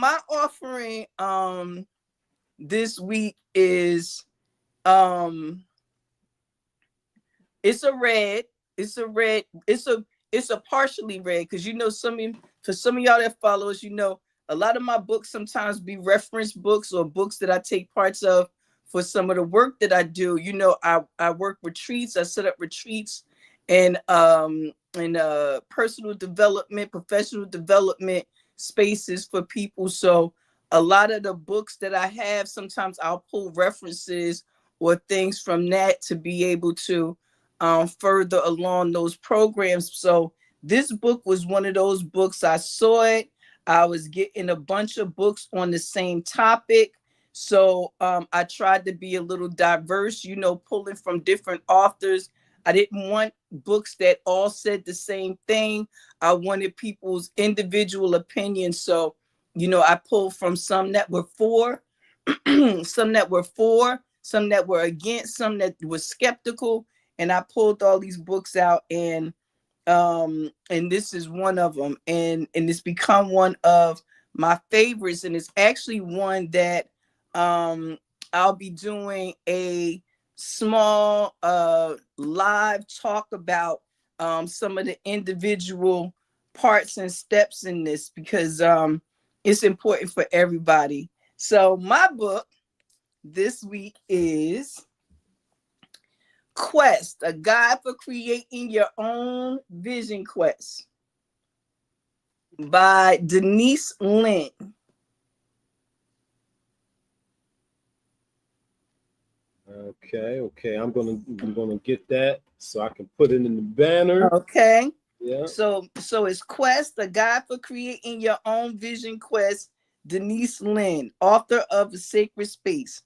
My offering this week is it's a red. It's a red. It's a partially red, because for some of y'all that follow us, a lot of my books sometimes be reference books or books that I take parts of for some of the work that I do. I work retreats. I set up retreats and personal development, professional development spaces for people. So a lot of the books that I have, sometimes I'll pull references or things from that to be able to further along those programs. So this book was one of those books. I saw it. I was getting a bunch of books on the same topic. So I tried to be a little diverse, pulling from different authors. I didn't want books that all said the same thing. I wanted people's individual opinions. So, I pulled from some that were for, some that were for, some that were against, some that were skeptical. And I pulled all these books out, and this is one of them, and it's become one of my favorites. And it's actually one that I'll be doing a small live talk about some of the individual parts and steps in this, because it's important for everybody. So my book this week is Quest, a guide for creating your own vision quest, by Denise Linn. Okay. I'm gonna get that so I can put it in the banner. Okay. Yeah. So it's Quest, a guide for creating your own vision quest, Denise Linn, author of A Sacred Space.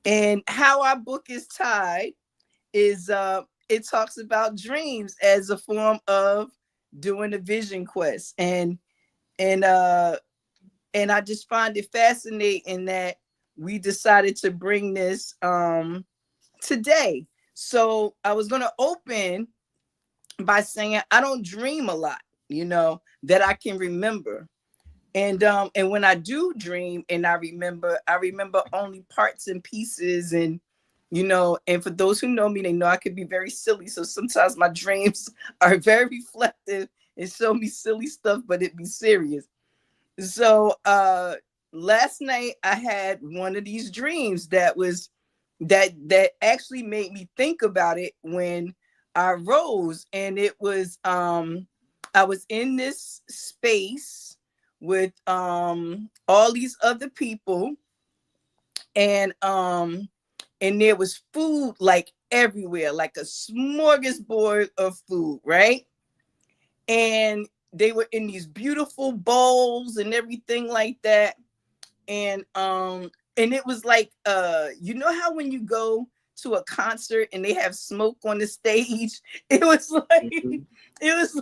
And how our book is tied is it talks about dreams as a form of doing a vision quest. And I just find it fascinating that we decided to bring this today. So I was going to open by saying I don't dream a lot, that I can remember. And when I do dream and I remember only parts and pieces. And and for those who know me, they know I could be very silly. So sometimes my dreams are very reflective and show me silly stuff, but it be serious. So last night I had one of these dreams that actually made me think about it when I rose. And it was I was in this space with all these other people, and there was food like everywhere, like a smorgasbord of food, right? And they were in these beautiful bowls and everything like that. And it was like how when you go to a concert and they have smoke on the stage, it was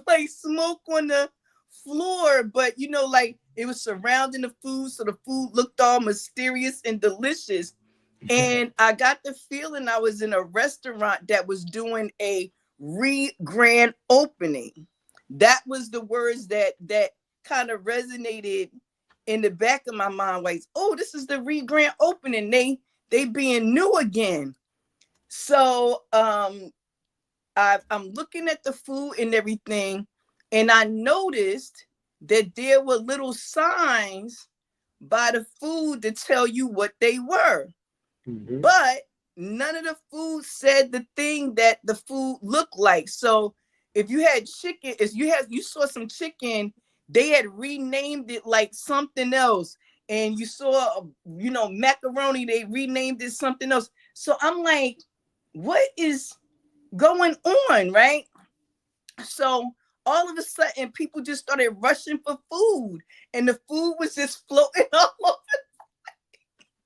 like smoke on the floor, but like it was surrounding the food, so the food looked all mysterious and delicious. And I got the feeling I was in a restaurant that was doing a grand opening. That was the words that kind of resonated in the back of my mind. Like, oh, this is the grand opening. They being new again. So I'm looking at the food and everything, and I noticed that there were little signs by the food to tell you what they were. Mm-hmm. But none of the food said the thing that the food looked like. So if you had chicken, if you saw some chicken, they had renamed it like something else. And you saw, macaroni, they renamed it something else. So I'm like, what is going on, right? So all of a sudden, people just started rushing for food, and the food was just floating all over.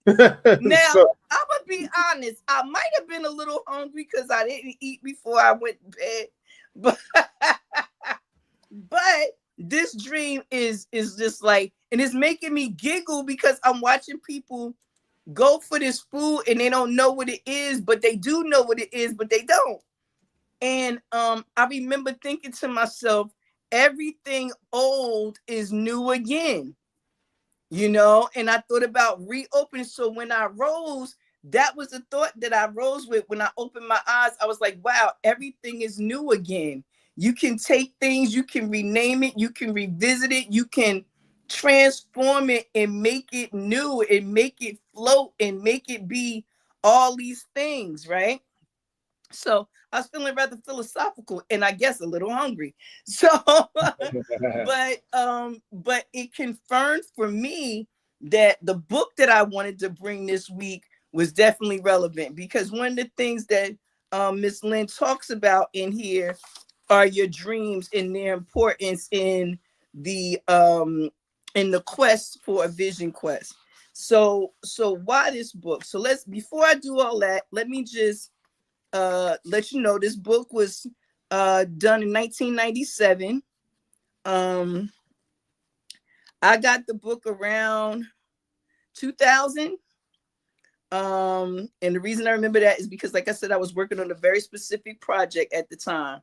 Now, I'm gonna be honest. I might have been a little hungry because I didn't eat before I went to bed, but this dream is just like, and it's making me giggle because I'm watching people go for this food and they don't know what it is, but they do know what it is, but they don't. And I remember thinking to myself, everything old is new again. and I thought about reopening. So when I rose, that was the thought that I rose with. When I opened my eyes, I was like, wow, everything is new again. You can take things, you can rename it, you can revisit it, you can transform it and make it new and make it float and make it be all these things, right? So I was feeling rather philosophical and I guess a little hungry. So but it confirmed for me that the book that I wanted to bring this week was definitely relevant, because one of the things that Miss Linn talks about in here are your dreams and their importance in the quest for a vision quest. So why this book? So before I do all that, let me just let you know this book was done in 1997. I got the book around 2000. And the reason I remember that is because, like I said, I was working on a very specific project at the time.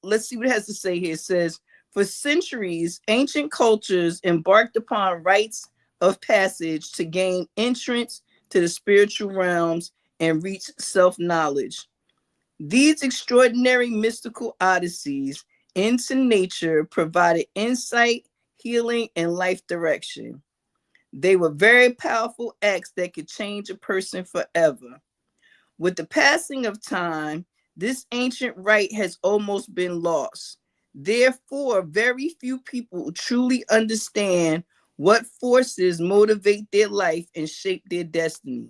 Let's see what it has to say here. It says, for centuries, ancient cultures embarked upon rites of passage to gain entrance to the spiritual realms and reach self-knowledge. These extraordinary mystical odysseys into nature provided insight, healing, and life direction. They were very powerful acts that could change a person forever. With the passing of time, this ancient rite has almost been lost. Therefore, very few people truly understand what forces motivate their life and shape their destiny.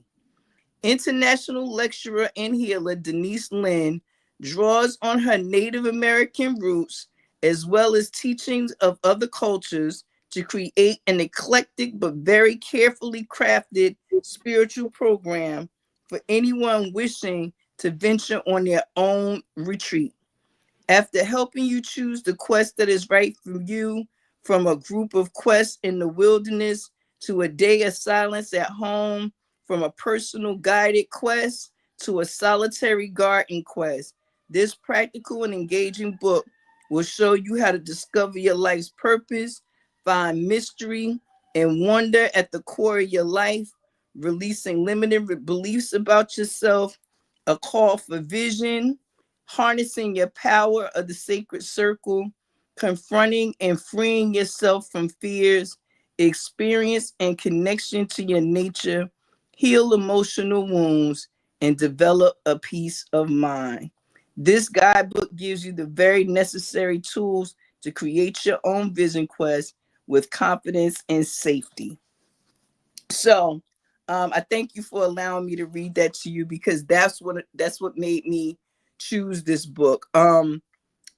International lecturer and healer Denise Linn draws on her Native American roots as well as teachings of other cultures to create an eclectic but very carefully crafted spiritual program for anyone wishing to venture on their own retreat. After helping you choose the quest that is right for you, from a group of quests in the wilderness to a day of silence at home, from a personal guided quest to a solitary garden quest, this practical and engaging book will show you how to discover your life's purpose, find mystery and wonder at the core of your life, releasing limited beliefs about yourself, a call for vision, harnessing your power of the sacred circle, confronting and freeing yourself from fears, experience and connection to your nature, heal emotional wounds, and develop a peace of mind. This guidebook gives you the very necessary tools to create your own vision quest with confidence and safety. So I thank you for allowing me to read that to you, because that's what made me choose this book.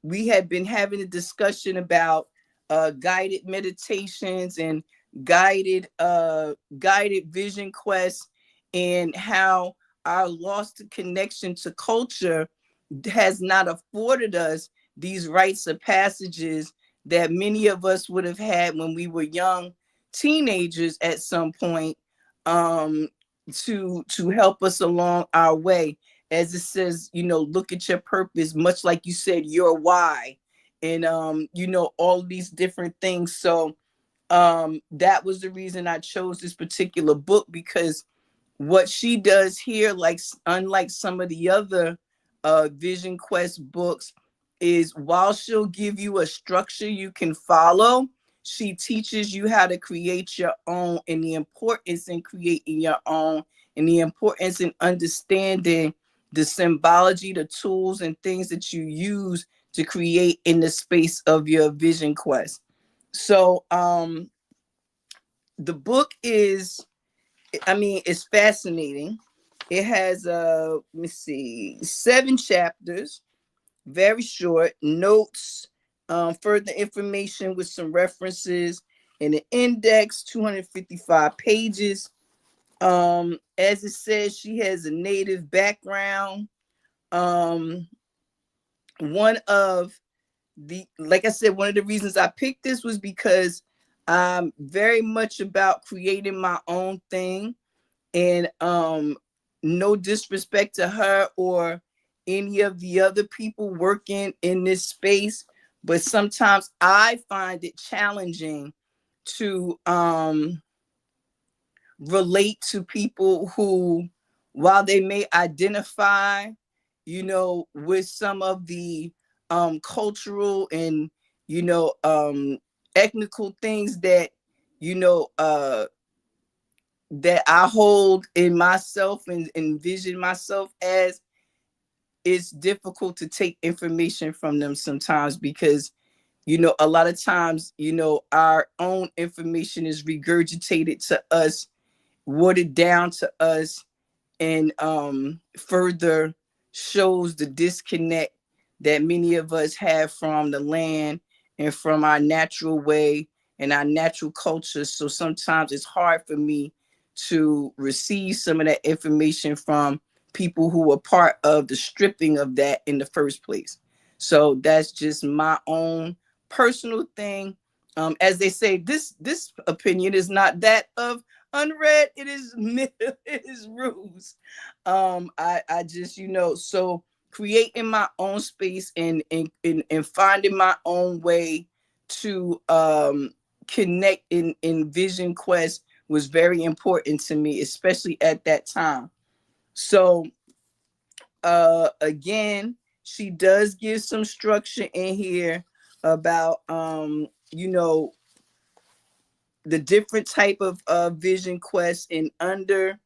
We had been having a discussion about guided meditations and guided vision quests, and how our lost connection to culture has not afforded us these rites of passages that many of us would have had when we were young teenagers at some point, um, to help us along our way. As it says, look at your purpose, much like you said, your why, and all these different things. So that was the reason I chose this particular book, because what she does here, like unlike some of the other Vision Quest books, is while she'll give you a structure you can follow, she teaches you how to create your own, and the importance in creating your own, and the importance in understanding the symbology, the tools and things that you use to create in the space of your vision quest. So the book is, it's fascinating. It has let me see, 7 chapters, very short, notes, further information with some references, and an index, 255 pages. As it says, she has a native background. Um, one of like I said, one of the reasons I picked this was because I'm very much about creating my own thing. And no disrespect to her or any of the other people working in this space, but sometimes I find it challenging to relate to people who, while they may identify, you know, with some of the cultural and, you know, ethnical things that, you know, that I hold in myself and envision myself as, it's difficult to take information from them sometimes because, you know, a lot of times, you know, our own information is regurgitated to us, watered down to us, and further shows the disconnect that many of us have from the land and from our natural way and our natural culture. So sometimes it's hard for me to receive some of that information from people who were part of the stripping of that in the first place. So that's just my own personal thing. As they say, this opinion is not that of UnRead. It is it is rules. I just, you know, so creating my own space and finding my own way to connect in Vision Quest was very important to me, especially at that time. So again, she does give some structure in here about you know, the different type of vision quests, and under,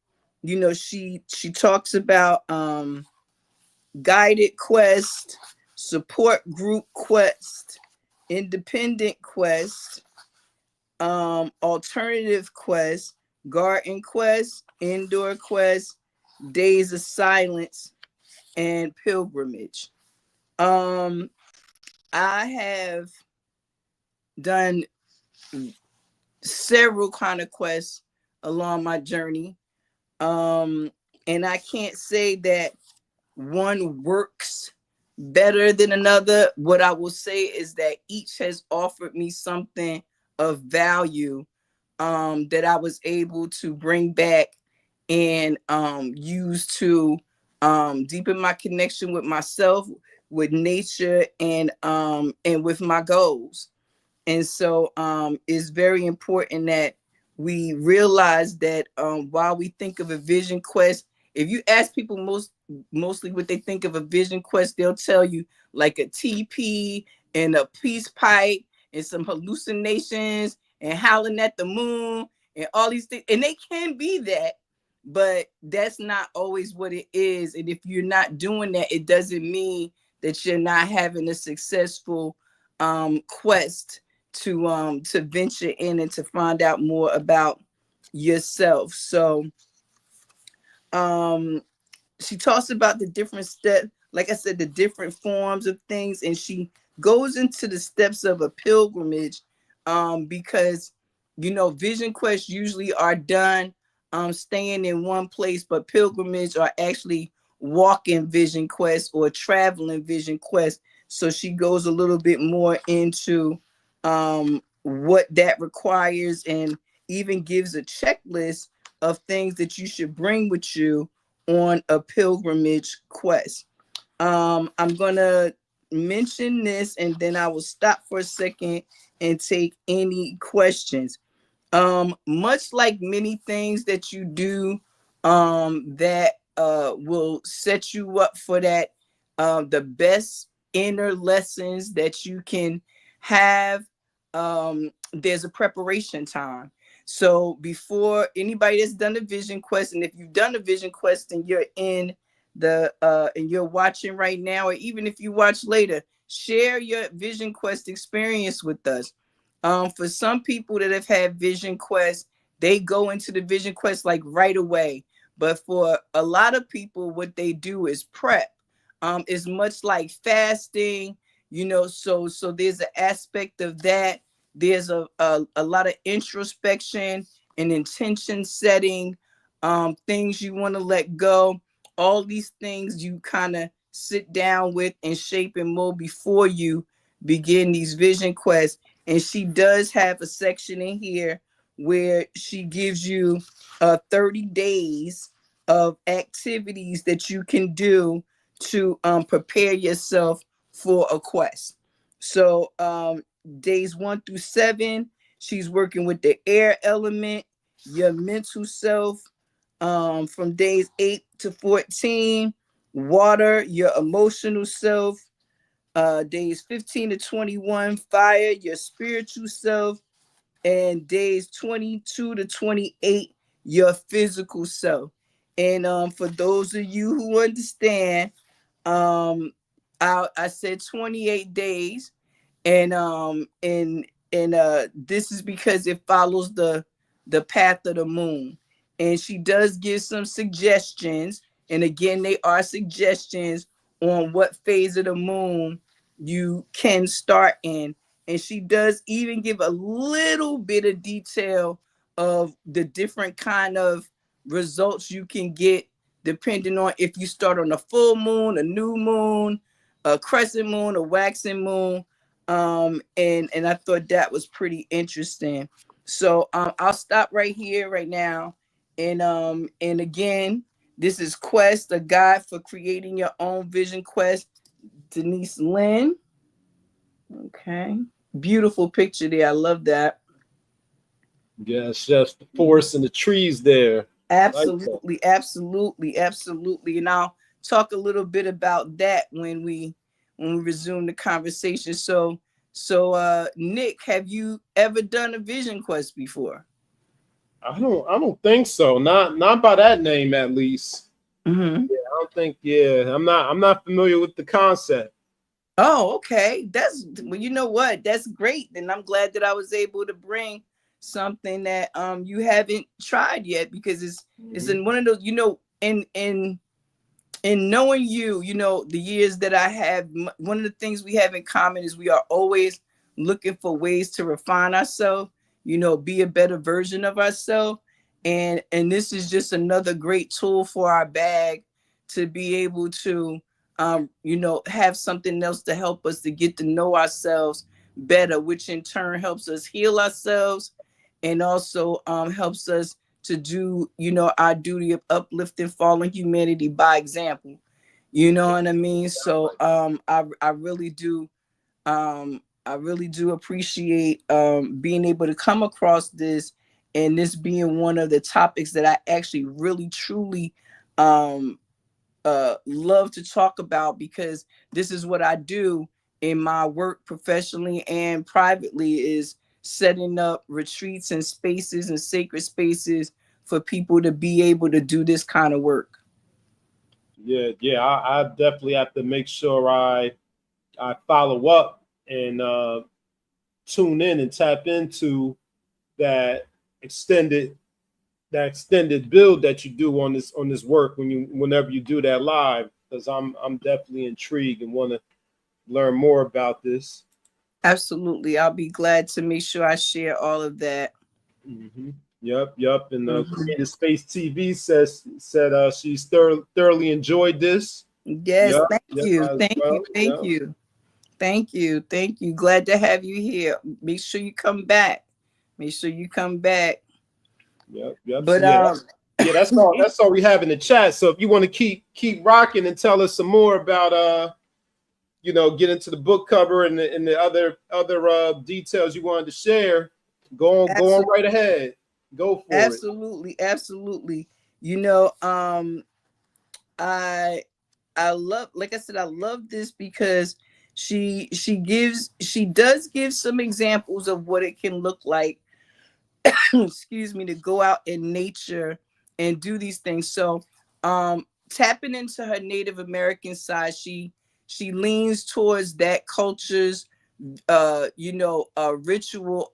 you know, she talks about guided quest, support group quest, independent quest, alternative quest, garden quest, indoor quest, days of silence, and pilgrimage. I have done several kind of quests along my journey. And I can't say that one works better than another. What I will say is that each has offered me something of value that I was able to bring back and use to deepen my connection with myself, with nature, and with my goals. And so it's very important that we realize that while we think of a vision quest, if you ask people mostly what they think of a vision quest, they'll tell you like a TP and a peace pipe and some hallucinations and howling at the moon and all these things. And they can be that, but that's not always what it is. And if you're not doing that, it doesn't mean that you're not having a successful quest to venture in and to find out more about yourself. So she talks about the different steps, like I said, the different forms of things, and she goes into the steps of a pilgrimage because, you know, vision quests usually are done staying in one place, but pilgrimage are actually walking vision quests or traveling vision quests. So she goes a little bit more into what that requires, and even gives a checklist of things that you should bring with you on a pilgrimage quest. I'm gonna mention this and then I will stop for a second and take any questions. Much like many things that you do that will set you up for that, the best inner lessons that you can have, there's a preparation time. So before anybody that's done a vision quest, and if you've done a vision quest and you're in the and you're watching right now, or even if you watch later, share your vision quest experience with us. For some people that have had vision quests, they go into the vision quest like right away. But for a lot of people, what they do is prep. It's much like fasting, you know. So there's an aspect of that. There's a lot of introspection and intention setting, things you want to let go. All these things you kind of sit down with and shape and mold before you begin these vision quests. And she does have a section in here where she gives you 30 days of activities that you can do to prepare yourself for a quest. So days 1 through 7, She's working with the air element, your mental self, from days 8 to 14, water, your emotional self, days 15 to 21, fire, your spiritual self, and days 22 to 28, your physical self. And for those of you who understand, um, I said 28 days, and this is because it follows the path of the moon. And she does give some suggestions, and again, they are suggestions on what phase of the moon you can start in. And she does even give a little bit of detail of the different kind of results you can get depending on if you start on a full moon, a new moon, a crescent moon, a waxing moon. And I thought that was pretty interesting. So I'll stop right here right now. And again, this is Quest, a guide for creating your own vision quest. Denise Linn. Okay. Beautiful picture there. I love that. Yes, yes, the forest and the trees there. Absolutely, absolutely, absolutely. And I'll talk a little bit about that when we resume the conversation. So Nick, have you ever done a vision quest before? I don't think so. Not by that name at least. Mm-hmm. Yeah, I don't think. Yeah, I'm not familiar with the concept. Oh, okay. That's, well, you know what? That's great. And I'm glad that I was able to bring something that you haven't tried yet, because it's Mhm. in one of those, in knowing you, the years that I have, one of the things we have in common is we are always looking for ways to refine ourselves, be a better version of ourselves. And this is just another great tool for our bag to be able to, have something else to help us to get to know ourselves better, which in turn helps us heal ourselves, and also helps us to do, our duty of uplifting fallen humanity by example. You know what I mean? So I really do, I really do appreciate being able to come across this, and this being one of the topics that I actually really truly um love to talk about, because this is what I do in my work professionally and privately, is setting up retreats and spaces and sacred spaces for people to be able to do this kind of work. Yeah, yeah. I definitely have to make sure I follow up and tune in and tap into that extended that extended build that you do on this work whenever you do that live, because I'm definitely intrigued and want to learn more about this. Absolutely. I'll be glad to make sure I share all of that. Hmm. Yep, yep. And Mhm. Creative Space TV said she's thoroughly enjoyed this. Yes, Yep, thank yep, you. as Thank you. well. Thank Yep, you. Thank you. Thank you. Glad to have you here. Make sure you come back. Make sure you come back. yep, yep. So But yeah, yeah. That's all we have in the chat. So if you want to keep rocking and tell us some more about get into the book cover and the other details you wanted to share, go on absolutely, right ahead. Go for it. absolutely, absolutely. You know, I I love, like I said, I love this because she does give some examples of what it can look like, excuse me, to go out in nature and do these things. So tapping into her Native American side, she leans towards that culture's ritual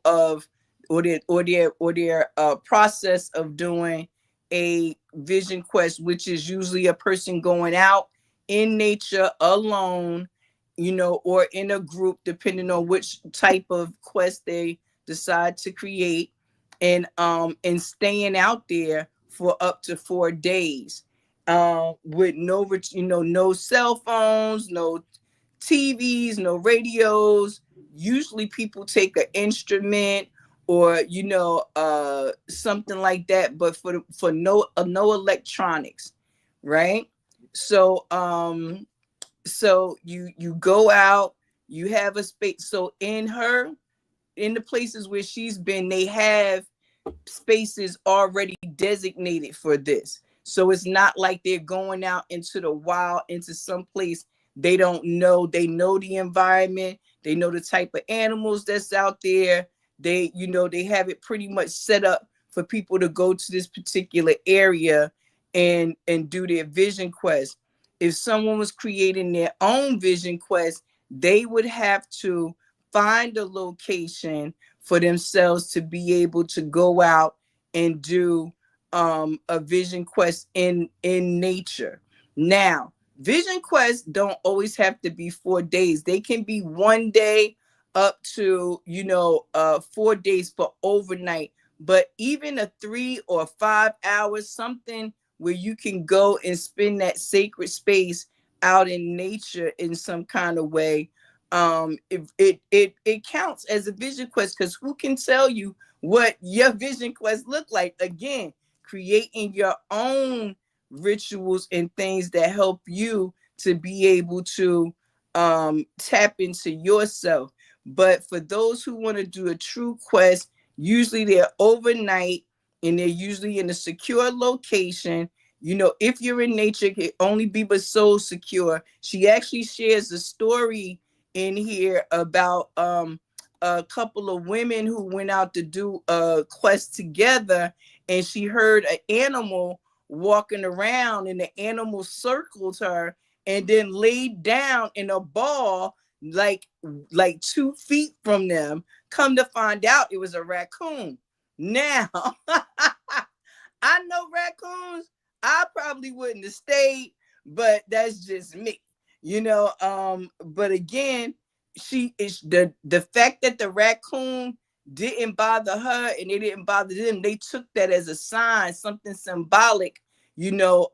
of, or their process of doing a vision quest, which is usually a person going out in nature alone, or in a group, depending on which type of quest they decide to create, and staying out there for up to 4 days, with no cell phones, no TVs, no radios. Usually people take an instrument, or something like that, but for no electronics, right? So you go out, you have a space. So in her in the places where she's been, they have spaces already designated for this. So it's not like they're going out into the wild, into some place they don't know. They know the environment. They know the type of animals that's out there. They, you know, they have it pretty much set up for people to go to this particular area and do their vision quest. If someone was creating their own vision quest, they would have to find a location for themselves to be able to go out and do a vision quest in nature. Now, vision quests don't always have to be 4 days. They can be 1 day up to 4 days for overnight. But even a 3 or 5 hours, something where you can go and spend that sacred space out in nature in some kind of way, it counts as a vision quest, because who can tell you what your vision quest look like? Again, creating your own rituals and things that help you to be able to tap into yourself. But for those who want to do a true quest, usually they're overnight and they're usually in a secure location. You know, if you're in nature, it can only be but so secure. She actually shares a story in here about a couple of women who went out to do a quest together, and she heard an animal walking around, and the animal circled her and then laid down in a ball like 2 feet from them. Come to find out, it was a raccoon. Now I know raccoons, I probably wouldn't have stayed, but that's just me, but again, she is the fact that the raccoon didn't bother her and it didn't bother them. They took that as a sign, something symbolic,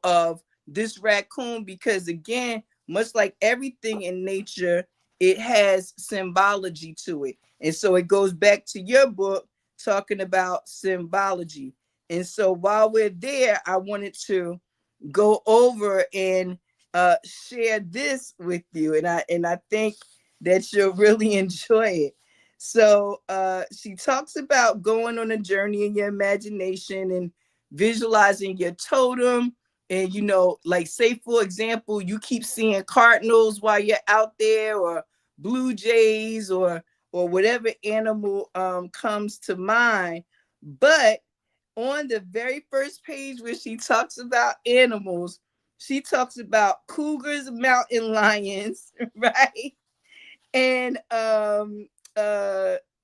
of this raccoon, because again, much like everything in nature, it has symbology to it. And so it goes back to your book talking about symbology. And so while we're there, I wanted to go over and share this with you. And I think that you'll really enjoy it. So she talks about going on a journey in your imagination and visualizing your totem. And, like say, for example, you keep seeing cardinals while you're out there, or blue jays, or whatever animal comes to mind. But on the very first page where she talks about animals, she talks about cougars, mountain lions, right? And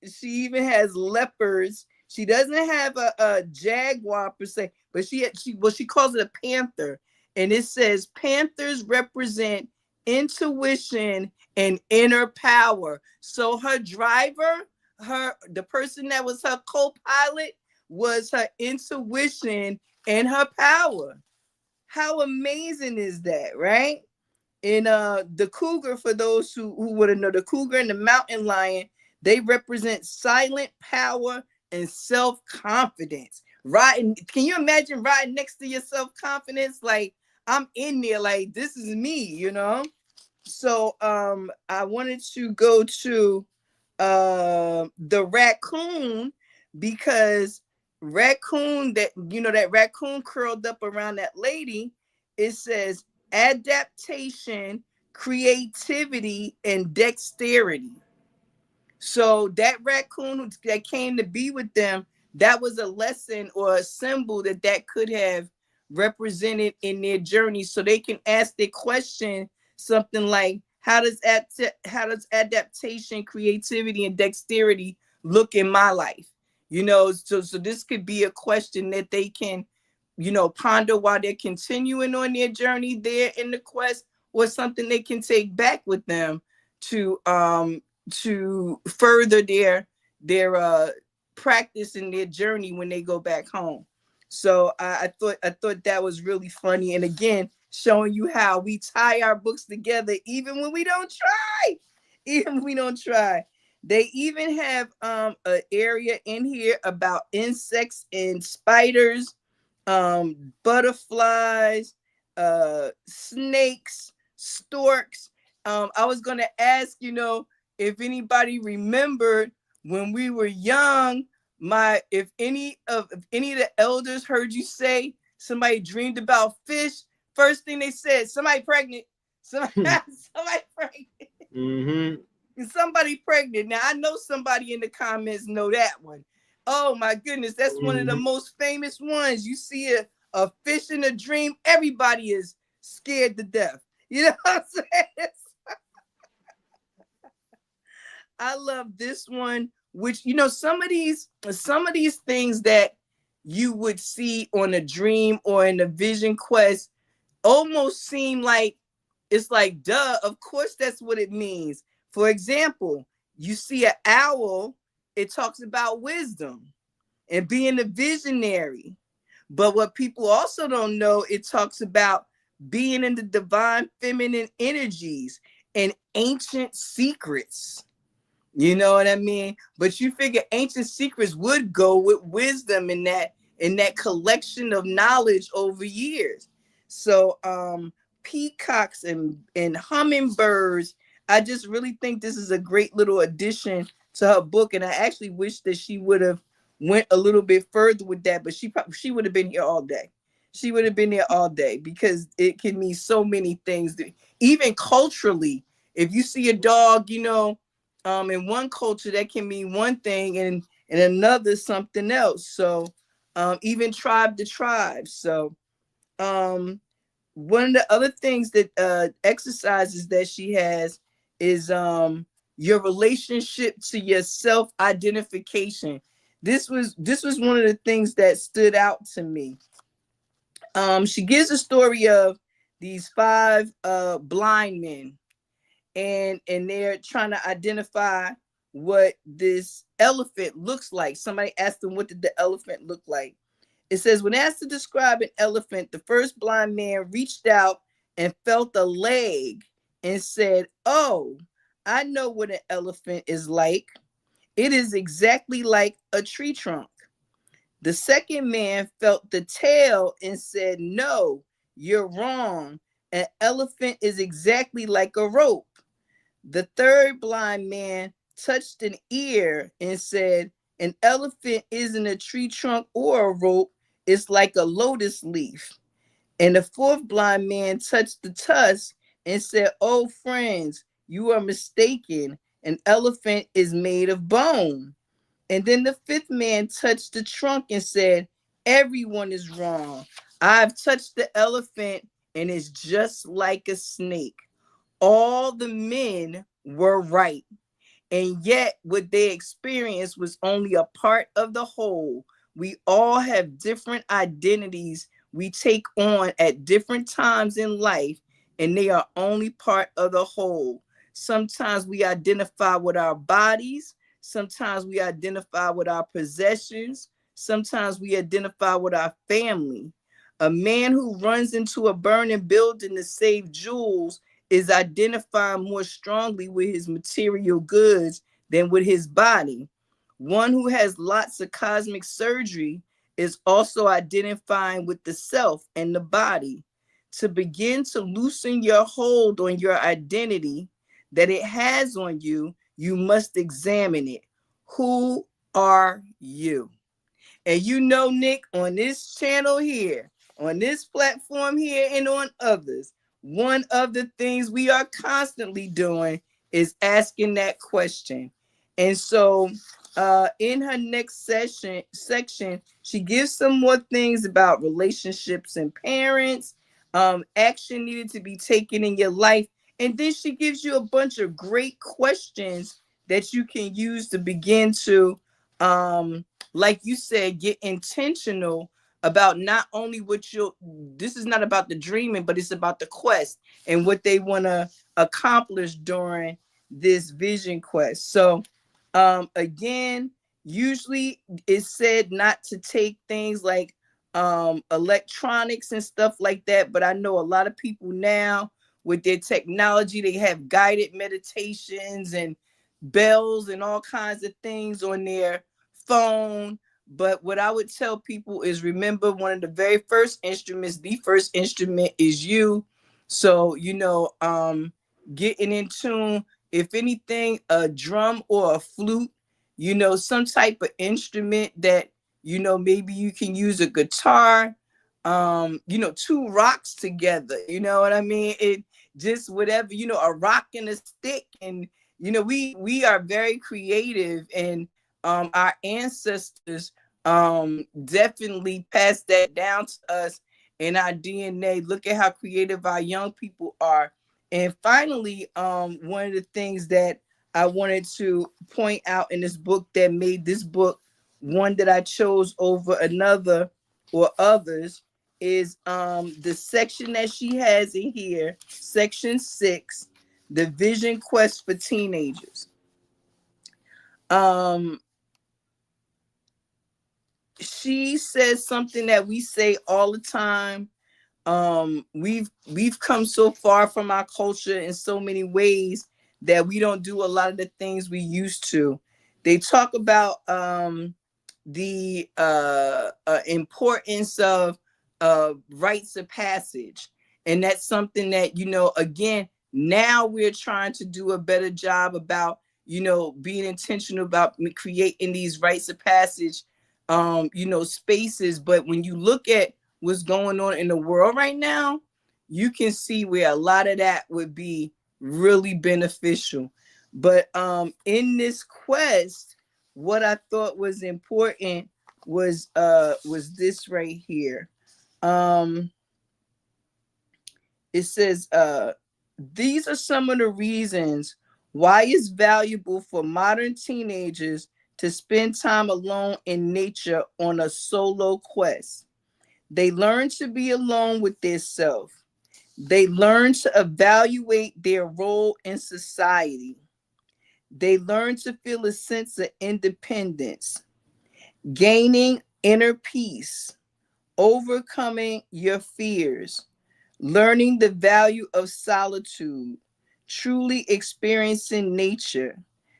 she even has leopards. She doesn't have a jaguar per se, but she calls it a panther. And it says panthers represent intuition and inner power. So her driver, the person that was her co-pilot, was her intuition and her power. How amazing is that, right? And the cougar, for those who want to know, the cougar and the mountain lion, they represent silent power and self-confidence. Riding, can you imagine riding next to your self-confidence? Like, I'm in there, like, this is me, So I wanted to go to the raccoon, because that raccoon curled up around that lady. It says adaptation, creativity, and dexterity. So that raccoon that came to be with them, that was a lesson or a symbol that could have represented in their journey. So they can ask their question something like, how does adaptation, creativity, and dexterity look in my life? So this could be a question that they can, ponder while they're continuing on their journey there in the quest, or something they can take back with them to further their practice in their journey when they go back home. So I thought that was really funny. And again, showing you how we tie our books together, even when we don't try. Even when we don't try. They even have an area in here about insects and spiders, butterflies, snakes, storks. I was going to ask, if anybody remembered when we were young, if any of the elders heard you say somebody dreamed about fish, first thing they said, somebody pregnant. Somebody pregnant. Mm-hmm. Somebody pregnant. Now I know somebody in the comments know that one. Oh my goodness, that's one of the most famous ones. You see a fish in a dream, everybody is scared to death. You know what I'm saying? I love this one, which, you know, some of these things that you would see on a dream or in a vision quest almost seem like it's like, duh, of course that's what it means. For example, you see an owl, it talks about wisdom and being a visionary. But what people also don't know, it talks about being in the divine feminine energies and ancient secrets. You know what I mean? But you figure ancient secrets would go with wisdom in that collection of knowledge over years. So peacocks and hummingbirds, I just really think this is a great little addition to her book. And I actually wish that she would have went a little bit further with that, but she would have been here all day. She would have been there all day because it can mean so many things. Even culturally, if you see a dog, you know, in one culture that can mean one thing and in another something else. So even tribe to tribe. So one of the other things that exercises that she has is your relationship to your self-identification. This was one of the things that stood out to me. She gives a story of these 5 blind men, and they're trying to identify what this elephant looks like. Somebody asked them, what did the elephant look like? It says, when asked to describe an elephant, the first blind man reached out and felt a leg and said, oh, I know what an elephant is like. It is exactly like a tree trunk. The second man felt the tail and said, no, you're wrong. An elephant is exactly like a rope. The third blind man touched an ear and said, an elephant isn't a tree trunk or a rope. It's like a lotus leaf. And the fourth blind man touched the tusk and said, oh, friends, you are mistaken. An elephant is made of bone. And then the fifth man touched the trunk and said, everyone is wrong. I've touched the elephant and it's just like a snake. All the men were right. And yet what they experienced was only a part of the whole. We all have different identities we take on at different times in life, and they are only part of the whole. Sometimes we identify with our bodies. Sometimes we identify with our possessions. Sometimes we identify with our family. A man who runs into a burning building to save jewels is identifying more strongly with his material goods than with his body. One who has lots of cosmic surgery is also identifying with the self and the body. To begin to loosen your hold on your identity that it has on you, you must examine it. Who are you? And you know, Nick, on this channel here, on this platform here, and on others, one of the things we are constantly doing is asking that question. And so in her next section, she gives some more things about relationships and parents, action needed to be taken in your life. And then she gives you a bunch of great questions that you can use to begin to, like you said, get intentional about not only this is not about the dreaming, but it's about the quest and what they want to accomplish during this vision quest. So again, usually it's said not to take things like electronics and stuff like that, but I know a lot of people now with their technology, they have guided meditations and bells and all kinds of things on their phone. But what I would tell people is, remember, one of the very first instruments, the first instrument is you. So, you know, getting in tune, if anything, a drum or a flute some type of instrument that, maybe you can use a guitar, two rocks together, you know what I mean? It just whatever, a rock and a stick. And, we are very creative, and our ancestors definitely passed that down to us in our DNA. Look at how creative our young people are. And finally, one of the things that I wanted to point out in this book that made this book one that I chose over another or others is the section that she has in here, section 6, the vision quest for teenagers. She says something that we say all the time. We've come so far from our culture in so many ways that we don't do a lot of the things we used to. They talk about the importance of rites of passage, and that's something that, again, now we're trying to do a better job about, being intentional about creating these rites of passage spaces. But when you look at what's going on in the world right now, you can see where a lot of that would be really beneficial. But in this quest, what I thought was important was this right here. It says these are some of the reasons why it's valuable for modern teenagers to spend time alone in nature on a solo quest. They learn to be alone with their self. They learn to evaluate their role in society. They learn to feel a sense of independence, gaining inner peace, overcoming your fears, learning the value of solitude, truly experiencing nature,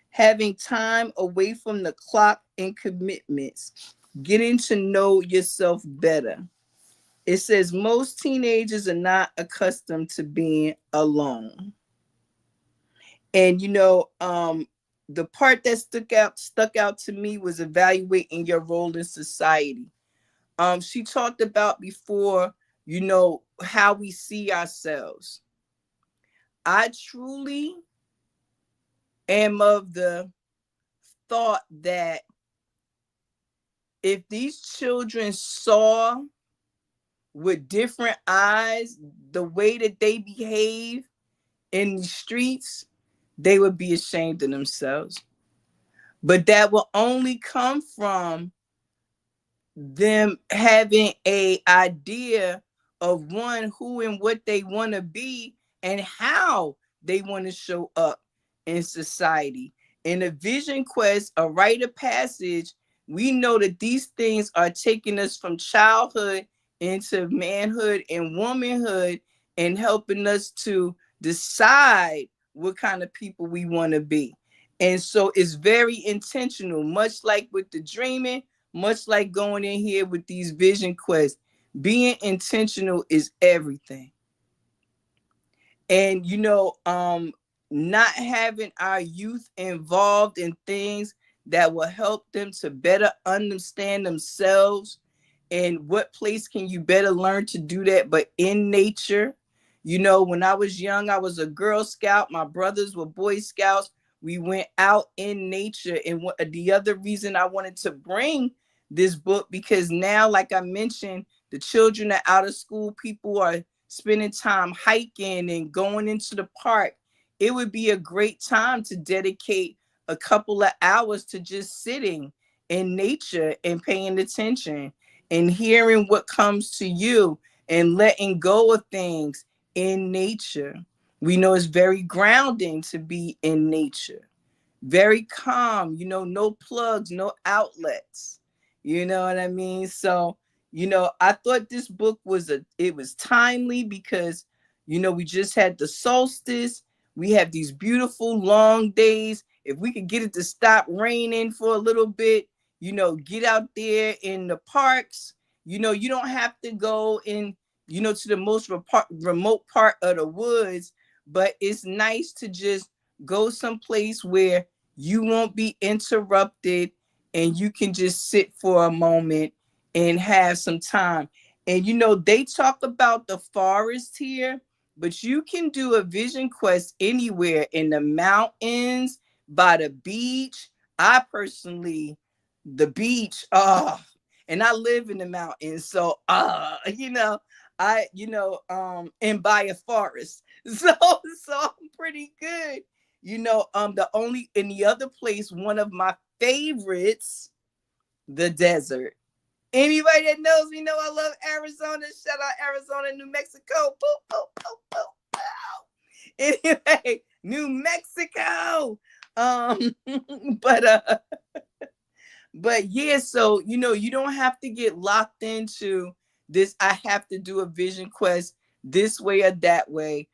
having time away from the clock and commitments, getting to know yourself better. It says most teenagers are not accustomed to being alone. And the part that stuck out to me was evaluating your role in society. She talked about before, how we see ourselves. I truly am of the thought that if these children saw with different eyes the way that they behave in the streets, they would be ashamed of themselves. But that will only come from them having a idea of who and what they want to be and how they want to show up in society. In a vision quest, a rite of passage, we know that these things are taking us from childhood into manhood and womanhood and helping us to decide what kind of people we want to be. And so it's very intentional, much like with the dreaming, much like going in here with these vision quests. Being intentional is everything. And not having our youth involved in things that will help them to better understand themselves, and what place can you better learn to do that but in nature. When I was young, I was a Girl Scout. My brothers were Boy Scouts. We went out in nature. And the other reason I wanted to bring this book, because now, like I mentioned, the children are out of school. People are spending time hiking and going into the park. It would be a great time to dedicate a couple of hours to just sitting in nature and paying attention and hearing what comes to you and letting go of things in nature. We know it's very grounding to be in nature. Very calm, no plugs, no outlets. You know what I mean? So, I thought this book was timely because, we just had the solstice. We have these beautiful long days. If we could get it to stop raining for a little bit, get out there in the parks. You don't have to go in, to the most remote part of the woods, but it's nice to just go someplace where You won't be interrupted, and you can just sit for a moment and have some time. And they talk about the forest here, but you can do a vision quest anywhere in the mountains, by the beach. I personally, the beach, and I live in the mountains, so and by a forest. So I'm pretty good. The only in the other place, one of my favorites, the desert. Anybody that knows me know I love Arizona. Shout out Arizona, New Mexico. Boop, boop, boop, boop, boop. Anyway, New Mexico. Um, but yeah, so you don't have to get locked into this. I have to do a vision quest this way or that way.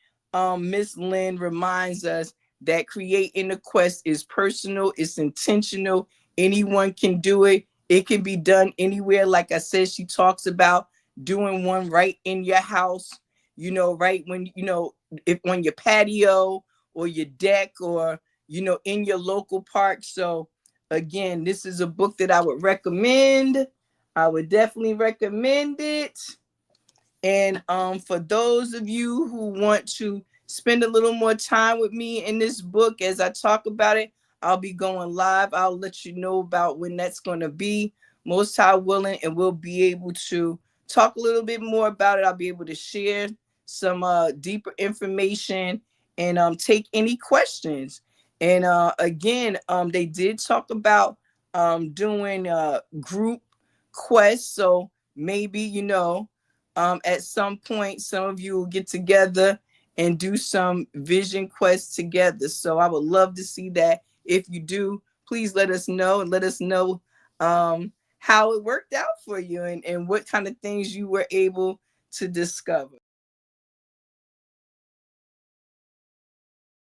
Miss Linn reminds us that creating a quest is personal, it's intentional. Anyone can do it. It can be done anywhere. Like I said, she talks about doing one right in your house, right when if on your patio or your deck, or in your local park. So again, this is a book that I would recommend. I would definitely recommend it. And for those of you who want to spend a little more time with me in this book as I talk about it, I'll be going live. I'll let you know about when that's going to be, most high willing, and we'll be able to talk a little bit more about it. I'll be able to share some deeper information and take any questions. And again, they did talk about doing group quests. So maybe, at some point, some of you will get together and do some vision quests together. So I would love to see that. If you do, please let us know, and let us know how it worked out for you, and what kind of things you were able to discover.